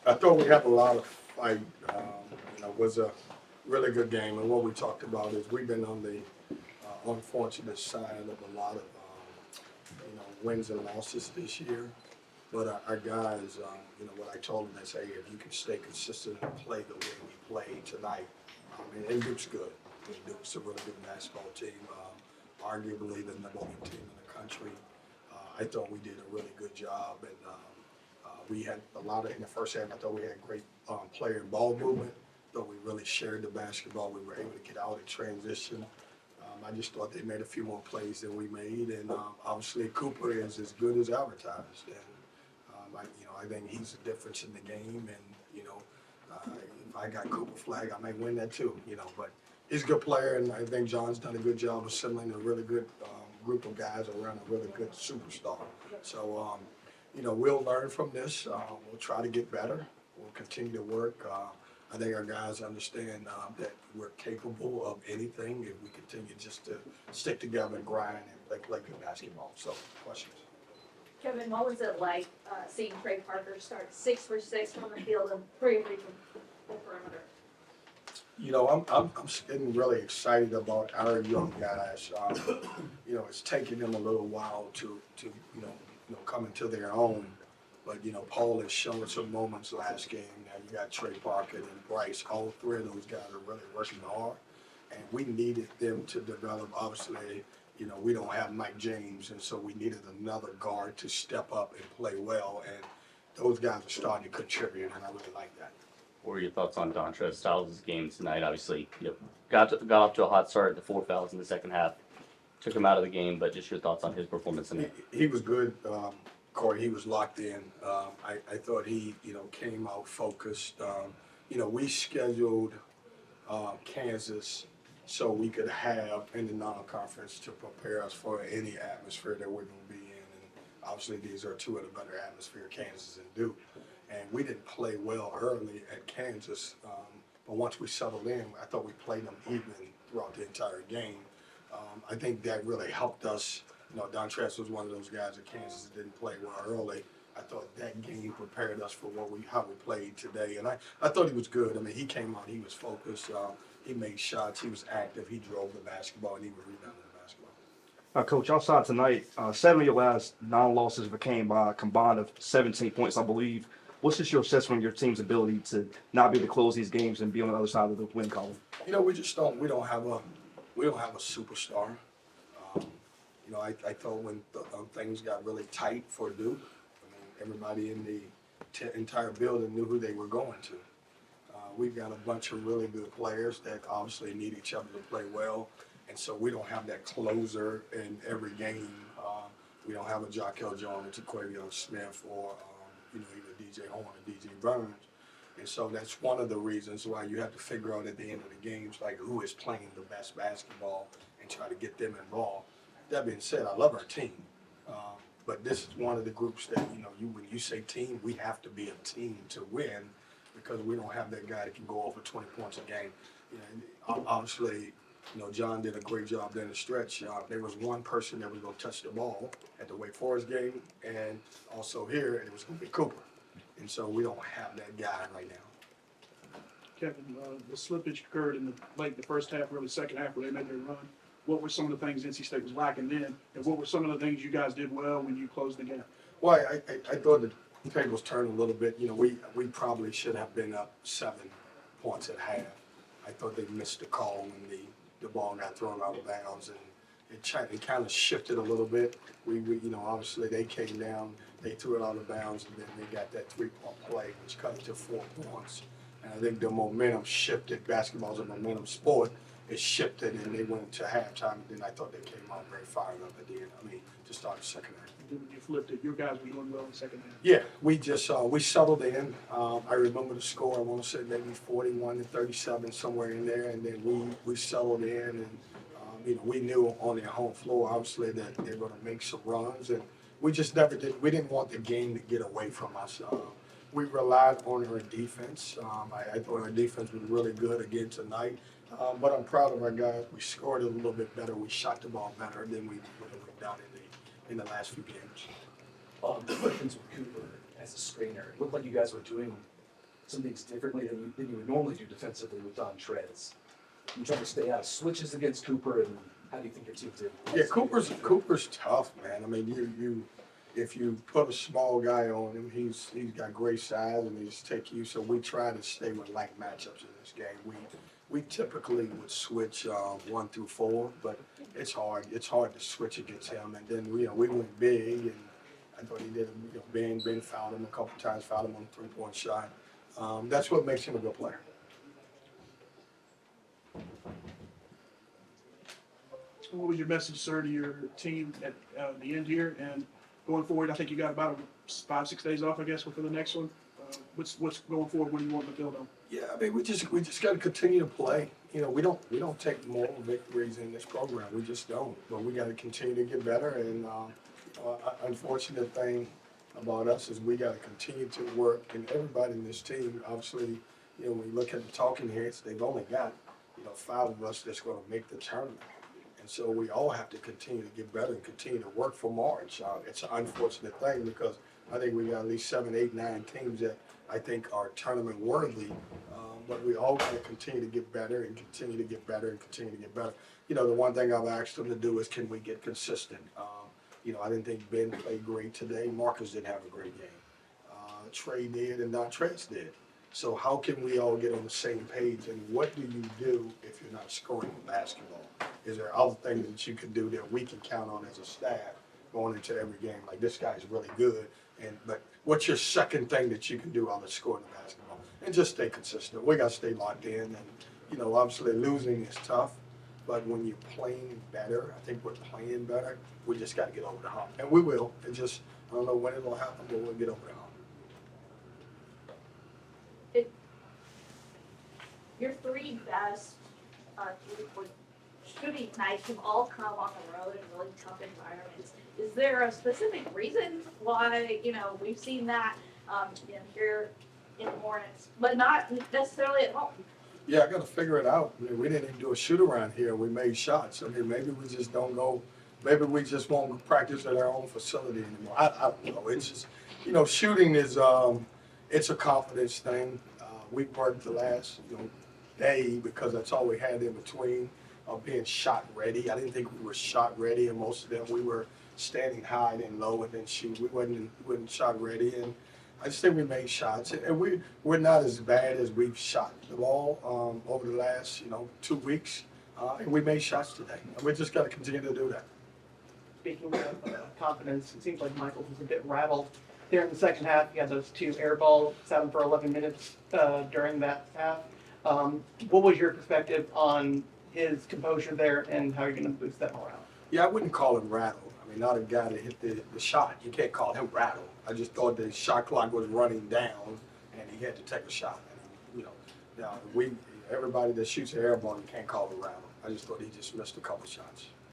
I thought we had a lot of fight. It was a really good game, and what we talked about is we've been on the unfortunate side of a lot of wins and losses this year. But our guys, what I told them, I say, if you can stay consistent and play the way we played tonight, and Duke's good. Duke's a really good basketball team, arguably the number one team in the country. I thought we did a really good job, and we had a lot of, in the first half, I thought we had great player and ball movement. Thought we really shared the basketball. We were able to get out in transition. I just thought they made a few more plays than we made, and obviously Cooper is as good as advertised. And I think he's the difference in the game. And if I got Cooper flag, I might win that too. But he's a good player, and I think John's done a good job of assembling a really good group of guys around a really good superstar. So we'll learn from this. We'll try to get better. We'll continue to work. I think our guys understand that we're capable of anything if we continue just to stick together and grind and play good basketball. So, questions? Kevin, what was it like seeing Trey Parker start 6 for 6 from the field and 3 from the perimeter? I'm getting really excited about our young guys. It's taking them a little while to come into their own. But, Paul has shown some moments last game. Now you got Trey Parker and Bryce. All three of those guys are really working hard. And we needed them to develop. Obviously, we don't have Mike James, and so we needed another guard to step up and play well. And those guys are starting to contribute, and I really like that. What were your thoughts on Dontrez Styles' game tonight? Obviously, got off to a hot start, the 4 fouls in the second half. Took him out of the game, but just your thoughts on his performance tonight. He was good. Corey, he was locked in. I thought he, came out focused. We scheduled Kansas so we could have in the non-conference to prepare us for any atmosphere that we're going to be in. And obviously, these are two of the better atmosphere, Kansas and Duke. And we didn't play well early at Kansas, but once we settled in, I thought we played them even throughout the entire game. I think that really helped us. Dontrez was one of those guys at Kansas that didn't play well early. I thought that game prepared us for how we played today. And I thought he was good. I mean, he came out, he was focused, he made shots, he was active, he drove the basketball, and he was rebounding the basketball. Coach, outside tonight, 7 of your last 9 losses came by a combined of 17 points, I believe. What's just your assessment of your team's ability to not be able to close these games and be on the other side of the win column? We just don't. We don't have a superstar. I thought when things got really tight for Duke, everybody in the entire building knew who they were going to. We've got a bunch of really good players that obviously need each other to play well, and so we don't have that closer in every game. We don't have a Jaquel Jones, a Quavion Smith, or even DJ Horn or DJ Burns. And so that's one of the reasons why you have to figure out at the end of the games, like, who is playing the best basketball and try to get them involved. That being said, I love our team. But this is one of the groups that, when you say team, we have to be a team to win because we don't have that guy that can go over 20 points a game. Obviously, John did a great job during the stretch. There was one person that was going to touch the ball at the Wake Forest game and also here, and it was going to be Cooper. And so we don't have that guy right now. Kevin, the slippage occurred in the first half, really second half, where they made their run. What were some of the things NC State was lacking then, and what were some of the things you guys did well when you closed the gap? Well, I thought the tables turned a little bit. We probably should have been up 7 points at half. I thought they missed the call when the ball got thrown out of bounds, and it kind of shifted a little bit. We obviously they came down, they threw it out of bounds, and then they got that 3-point play, which cut it to 4 points. And I think the momentum shifted. Basketball's a momentum sport. It shifted, and they went into halftime, and then I thought they came out very fired up at the end. To start the second half. When you flipped it, your guys were doing well in the second half. Yeah, we just we settled in. I remember the score. I want to say maybe 41-37, somewhere in there, and then we settled in, and we knew on their home floor, obviously, that they're going to make some runs, and we just never did. We didn't want the game to get away from us. We relied on our defense. I thought our defense was really good again tonight. But I'm proud of our guys. We scored a little bit better. We shot the ball better than we've done in the last few games. The questions with Cooper as a screener. It looked like you guys were doing some things differently than you would normally do defensively with Dontrez? You trying to stay out of switches against Cooper, and how do you think your team did? Yeah, Cooper's tough, man. I mean, if you put a small guy on him, he's got great size and he's take you. So we try to stay with like matchups in this game. We typically would switch 1 through 4, but it's hard. It's hard to switch against him. And then we went big, and I thought he did. Ben fouled him a couple times, fouled him on a 3-point shot. That's what makes him a good player. What was your message, sir, to your team at the end here and going forward? I think you got about 5-6 days off, I guess, for the next one. What's going forward? What do you want to build on? Yeah, I mean, we just got to continue to play. You know, we don't take moral victories in this program. We just don't. But we got to continue to get better. And unfortunate thing about us is we got to continue to work. And everybody in this team, obviously, you know, when you look at the talking heads, they've only got 5 of us that's going to make the tournament. And so we all have to continue to get better and continue to work for March. It's an unfortunate thing because I think we got at least 7, 8, 9 teams that I think are tournament worthy. But we all got to continue to get better and continue to get better and continue to get better. You know, the one thing I've asked them to do is can we get consistent? I didn't think Ben played great today. Marcus didn't have a great game. Trey did and Dontrez did. So how can we all get on the same page? And what do you do if you're not scoring basketball? Is there other things that you can do that we can count on as a staff going into every game? Like, this guy's really good, but what's your second thing that you can do other than scoring the basketball? And just stay consistent. We got to stay locked in. And, obviously losing is tough, but when you're playing better, I think we're playing better, we just got to get over the hump. And we will. I don't know when it'll happen, but we'll get over the hump. Your 3 best 3-point shooting nights have all come on the road in really tough environments. Is there a specific reason why, we've seen that here in the Hornets, but not necessarily at home? Yeah, I got to figure it out. I mean, we didn't even do a shoot around here. We made shots. I mean, maybe we just don't go. Maybe we just won't practice at our own facility anymore. I don't know. It's just, shooting is it's a confidence thing. We worked the last day because that's all we had in between being shot ready. I didn't think we were shot ready, and most of them we were standing high and low and then shoot. We wasn't shot ready, and I just think we made shots, and we're not as bad as we've shot the ball over the last 2 weeks, and we made shots today. And we just got to continue to do that. Speaking of confidence, it seems like Michael was a bit rattled there in the second half. He had those 2 air balls, 7 for 11 minutes during that half. What was your perspective on his composure there, and how you're going to boost that morale? Yeah, I wouldn't call him rattled. I mean, not a guy that hit the shot. You can't call him rattled. I just thought the shot clock was running down, and he had to take a shot. And, now everybody that shoots an air ball, you can't call it rattled. I just thought he just missed a couple shots.